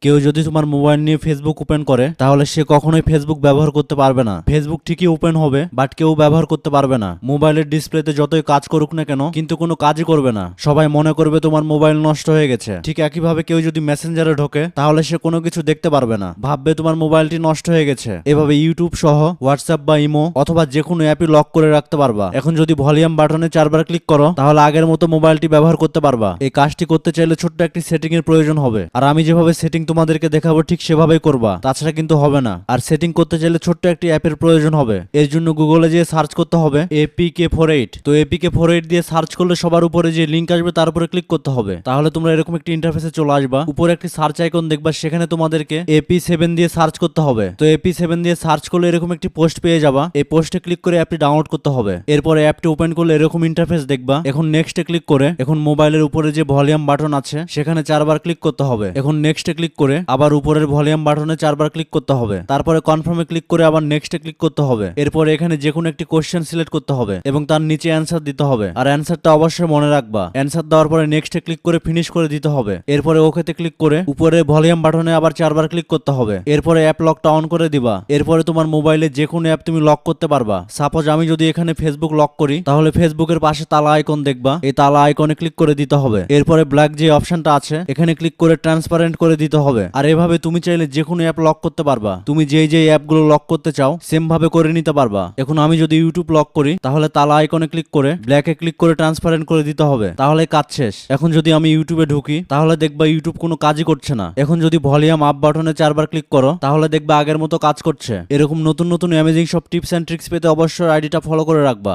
কেউ যদি তোমার মোবাইল নিয়ে ফেসবুক ওপেন করে তাহলে সে কখনোই ফেসবুক ব্যবহার করতে পারবে না। ফেসবুক ঠিকই ওপেন হবে বাট কেউ ব্যবহার করতে পারবে না। মোবাইলের ডিসপ্লেতে যতই কাজ করুক না কেন কিন্তু কোনো কাজই করবে না। সবাই মনে করবে তোমার মোবাইল নষ্ট হয়ে গেছে। ঠিক একইভাবে কেউ যদি মেসেঞ্জারে ঢোকে তাহলে সে কোনো কিছু দেখতে পারবে না, ভাববে তোমার মোবাইলটি নষ্ট হয়ে গেছে। এভাবে ইউটিউব সহ হোয়াটসঅ্যাপ বা ইমো অথবা যে কোনো অ্যাপই লক করে রাখতে পারবা। এখন যদি ভলিউম বাটনে 4বার ক্লিক করো তাহলে আগের মতো মোবাইলটি ব্যবহার করতে পারবা। এই কাজটি করতে চাইলে ছোট্ট একটি সেটিং এর প্রয়োজন হবে, আর আমি যেভাবে সেটিং তোমাদেরকে দেখাবো ঠিক সেভাবেই করবা, তাছাড়া কিন্তু হবে না। আর সেটিং করতে চাইলে ছোট্ট একটি অ্যাপের প্রয়োজন হবে। এর জন্য গুগলে যেয়ে সার্চ করতে হবে APK48। তো APK48 দিয়ে সার্চ করলে সবার উপরে যে লিংক আসবে তার উপরে ক্লিক করতে হবে। তাহলে তোমরা এরকম একটি ইন্টারফেসে চলে আসবা। উপরে একটি সার্চ আইকন দেখবা, সেখানে তোমাদেরকে AP7 দিয়ে সার্চ করতে হবে। তো AP7 দিয়ে সার্চ করলে এরকম একটি পোস্ট পেয়ে যাবা। এই পোস্টে ক্লিক করে অ্যাপটি ডাউনলোড করতে হবে। এরপরে অ্যাপটি ওপেন করলে এরকম ইন্টারফেস দেখবা। এখন নেক্সটে ক্লিক করে এখন মোবাইলের উপরে যে ভলিউম বাটন আছে সেখানে 4বার ক্লিক করতে হবে। এখন নেক্সটে ক্লিক করে আবার উপরের ভলিউম বাটনে 4বার ক্লিক করতে হবে। তারপরে কনফার্মে ক্লিক করে আবার নেক্সটে ক্লিক করতে হবে। এরপরে এখানে যে কোনো একটি কোশ্চেন সিলেক্ট করতে হবে এবং তার নিচে অ্যান্সার দিতে হবে। আর অ্যান্সারটা অবশ্যই মনে রাখবা। অ্যান্সার দেওয়ার পরে নেক্সটে ক্লিক করে ফিনিশ করে দিতে হবে। এরপরে ওকেতে ক্লিক করে উপরে ভলিউম বাটনে আবার 4বার ক্লিক করতে হবে। এরপরে অ্যাপ লকটা অন করে দিবা। এরপরে তোমার মোবাইলে যে কোনো অ্যাপ তুমি লক করতে পারবা। সাপোজ আমি যদি এখানে ফেসবুক লক করি তাহলে ফেসবুকের পাশে তালা আইকন দেখবা, এই তালা আইকনে ক্লিক করে দিতে হবে। এরপরে ব্ল্যাক যে অপশনটা আছে এখানে ক্লিক করে ট্রান্সপারেন্ট করে দিতে হবে। আর এভাবে তুমি চাইলে যে কোনো অ্যাপ লক করতে পারবা। তুমি যেই অ্যাপগুলো লক করতে চাও সেম ভাবে করে নিতে পারবা। এখন আমি যদি ইউটিউব লক করি তাহলে তালা আইকনে ক্লিক করে ব্ল্যাকে ক্লিক করে ট্রান্সপারেন্ট করে দিতে হবে, তাহলে কাজ শেষ। এখন যদি আমি ইউটিউবে ঢুকি তাহলে দেখবা ইউটিউব কোনো কাজই করছে না। এখন যদি ভলিউম আপ বাটনে 4বার ক্লিক করো তাহলে দেখবা আগের মতো কাজ করছে। এরকম নতুন নতুন অ্যামেজিং সব টিপস এন্ড ট্রিক্স পেতে অবশ্যই আইডিটা ফলো করে রাখবা।